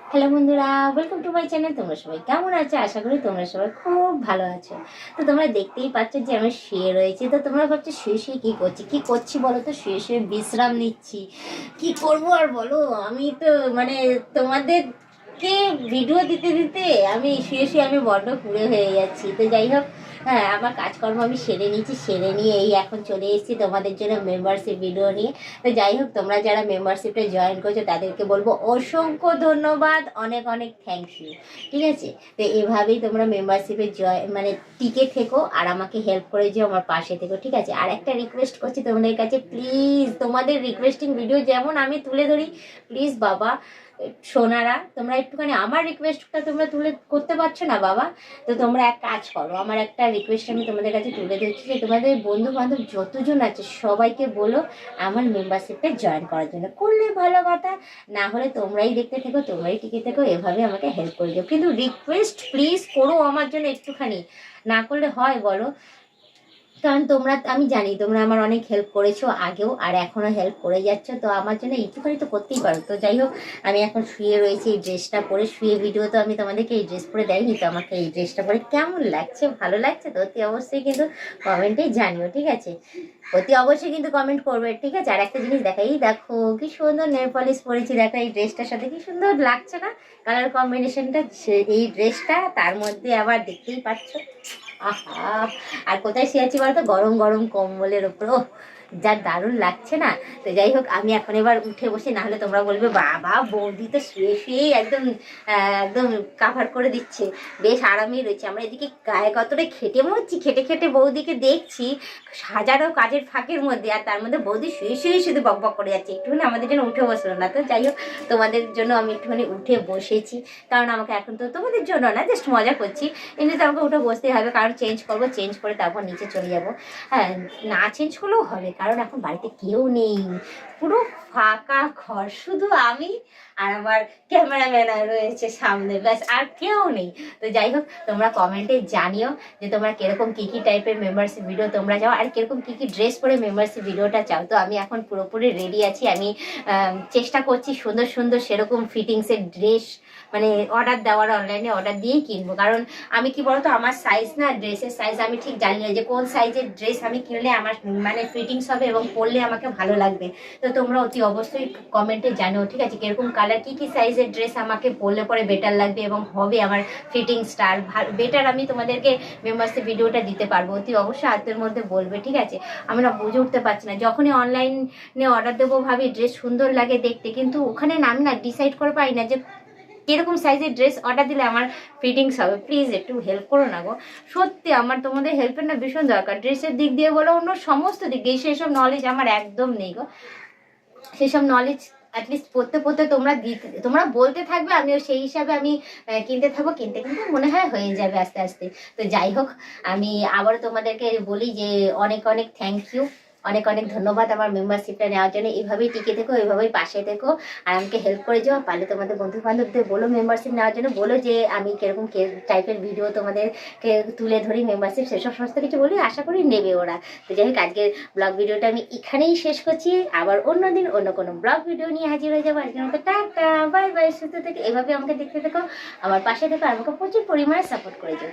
Hello বন্ধুরা, welcome to my channel. তোমরা সবাই কেমন আছো? আশা করি তোমরা সবাই খুব ভালো আছো। তো তোমরা দেখতেই পাচ্ছ যে আমি শুয়ে রয়েছি। তো তোমরা ভাবছো শুয়ে শুয়ে কী করছি বলো তো? শুয়ে শুয়ে বিশ্রাম নিচ্ছি। কি করবো আর বলো, আমি তো মানে তোমাদেরকে ভিডিও দিতে দিতে আমি শুয়ে শুয়ে আমি বড্ড কুঁড়ে হয়ে যাচ্ছি। তো যাই হোক, হ্যাঁ, আমার কাজকর্ম আমি সেরে নিয়েছি, সেরে নিয়ে এই এখন চলে এসেছি তোমাদের জন্য মেম্বারশিপ ভিডিও নিয়ে। তো যাই হোক, তোমরা যারা মেম্বারশিপে জয়েন করছো তাদেরকে বলবো অসংখ্য ধন্যবাদ, অনেক অনেক থ্যাংক ইউ। ঠিক আছে? তো এভাবেই তোমরা মেম্বারশিপে মানে টিকে থেকো আর আমাকে হেল্প করে যেও, আমার পাশে থেকো। ঠিক আছে? আর একটা রিকোয়েস্ট করছি তোমাদের কাছে, প্লিজ, তোমাদের রিকোয়েস্টিং ভিডিও যেমন আমি তুলে ধরি, প্লিজ বাবা সোনারা, তোমরা একটুখানি আমার রিকোয়েস্টটা তোমরা তুলে করতে পারছো না বাবা? তো তোমরা এক কাজ করো, আমার একটা রিকোয়েস্ট আমি তোমাদের কাছে তুলে দিচ্ছি যে তোমাদের বন্ধু বান্ধব যতজন আছে সবাইকে বলো আমার মেম্বারশিপে জয়েন করার জন্য। করলে ভালো কথা, না হলে তোমরাই দেখতে থেকো, তোমরাই টিকে থেকো, এভাবে আমাকে হেল্প করে দিও। কিন্তু রিকোয়েস্ট প্লিজ করো আমার জন্য একটুখানি, না করলে হয় বলো? কারণ তোমরা, আমি জানি তোমরা আমার অনেক হেল্প করেছো আগেও আর এখনও হেল্প করে যাচ্ছ, তো আমার জন্য একটুখানি তো করতেই পারো। তো যাই হোক, আমি এখন শুয়ে রয়েছি এই ড্রেসটা পরে। শুয়ে ভিডিও তো আমি তোমাদেরকে এই ড্রেস পরে দেয়নি, তো আমাকে এই ড্রেসটা পরে কেমন লাগছে, ভালো লাগছে তো? অতি অবশ্যই কিন্তু কমেন্টে জানিও। ঠিক আছে? অতি অবশ্যই কিন্তু কমেন্ট করবে। ঠিক আছে? আর একটা জিনিস দেখাই, দেখো কি সুন্দর নেল পলিশ পরেছি, দেখো এই ড্রেসটার সাথে কি সুন্দর লাগছে না কালার কম্বিনেশনটা? এই ড্রেসটা তার মধ্যে আবার দেখতেই পাচ্ছ, আহা! আর কোথায় শুয়েছি বলতো? গরম গরম কম্বলের ওপর, যা দারুণ লাগছে না? তো যাই হোক, আমি এখন এবার উঠে বসে, না হলে তোমরা বলবে বাবা বৌদি তো শুয়ে শুয়েই একদম একদম কাভার করে দিচ্ছে, বেশ আরামেই রয়েছে। আমরা এদিকে গায়ে কতটা খেটে মরছি, খেটে খেটে বৌদিকে দেখছি হাজারো কাজের ফাঁকের মধ্যে, আর তার মধ্যে বৌদি শুয়ে শুয়ে শুধু বক বক করে যাচ্ছে, একটুখানি আমাদের জন্য উঠে বসলো না। তো যাই হোক, তোমাদের জন্য আমি একটুখানি উঠে বসেছি, কারণ আমাকে এখন তো তোমাদের জন্য না, জাস্ট মজা করছি, কিন্তু আমাকে উঠে বসতেই হবে, কারণ চেঞ্জ করবো, চেঞ্জ করে তারপর নিচে চলে যাব। হ্যাঁ, না চেঞ্জ করলেও হবে, কারণ এখন বাড়িতে কেউ নেই, পুরো ফাঁকা ঘর, শুধু আমি আর আমার ক্যামেরাম্যান রয়েছে সামনে, ব্যাস, আর কেউ নেই। তো যাই হোক, তোমরা কমেন্টে জানিও যে তোমরা কিরকম কী কী টাইপের মেম্বারশিপ ভিডিও তোমরা চাও, আর কিরকম কী কী ড্রেস পরে মেম্বারশিপ ভিডিওটা চাও। তো আমি এখন পুরোপুরি রেডি আছি, আমি চেষ্টা করছি সুন্দর সুন্দর সেরকম ফিটিংসের ড্রেস মানে অর্ডার দেওয়ার, অনলাইনে অর্ডার দিয়েই কিনবো। কারণ আমি কি বলতো, আমার সাইজ না, ড্রেসের সাইজ আমি ঠিক জানি না যে কোন সাইজের ড্রেস আমি কিনলে আমার মানে ফিটিংস হবে এবং পরলে আমাকে ভালো লাগবে। তো তোমরা অতি অবশ্যই কমেন্টে জানো। ঠিক আছে? কিরকম কালার, কি কি সাইজের ড্রেস আমাকে পরলে পরে বেটার লাগবে এবং হবে আমার ফিটিংসটা আর বেটার, আমি তোমাদেরকে মেম্বারশিপ ভিডিওটা দিতে পারবো। অতি অবশ্যই হাতের মধ্যে বলবে। ঠিক আছে? আমরা বুঝে উঠতে পারছি না, যখনই অনলাইনে অর্ডার দেবো ভাবি ড্রেস সুন্দর লাগে দেখতে, কিন্তু ওখানে না আমি না ডিসাইড করে পারি না যে কিরকম সাইজের ড্রেস অর্ডার দিলে আমার ফিটিংস হবে। প্লিজ একটু হেল্প করো না গো, সত্যি আমার তোমাদের হেল্পের না ভীষণ দরকার, ড্রেসের দিক দিয়ে বলো, অন্য সমস্ত দিক দিয়ে। সেসব নলেজ আমার একদম নেই গো, সেসব নলেজ অ্যাটলিস্ট পড়তে পড়তে তোমরা বলতে থাকবে, আমিও সেই হিসাবে আমি কিনতে থাকবো, কিনতে কিনতে মনে হয় হয়ে যাবে আস্তে আস্তে। তো যাই হোক, আমি আবারও তোমাদেরকে বলি যে অনেক অনেক থ্যাংক ইউ, অনেক অনেক ধন্যবাদ আমার মেম্বারশিপটা নেওয়ার জন্য। এইভাবেই টিকে থেকো, এইভাবেই পাশে থেকো, আর আমাকে হেল্প করে যাও। পারলে তোমাদের বন্ধু বান্ধবদের বলো মেম্বারশিপ নেওয়ার জন্য, বলো যে আমি কিরকম টাইপের ভিডিও তোমাদেরকে তুলে ধরি মেম্বারশিপ, সেসব সমস্ত কিছু বলি, আশা করি নেবে ওরা। তো যাই হোক, আজকের ব্লগ ভিডিওটা আমি এখানেই শেষ করছি, আবার অন্যদিন অন্য কোনো ব্লগ ভিডিও নিয়ে হাজির হয়ে যাবো। আজকে আমাকে টাটা, বাই বাই, সুস্থ থেকে এভাবে আমাকে দেখতে থেকো, আমার পাশে থেকো, আর আমাকে প্রচুর পরিমাণে সাপোর্ট করে যাও।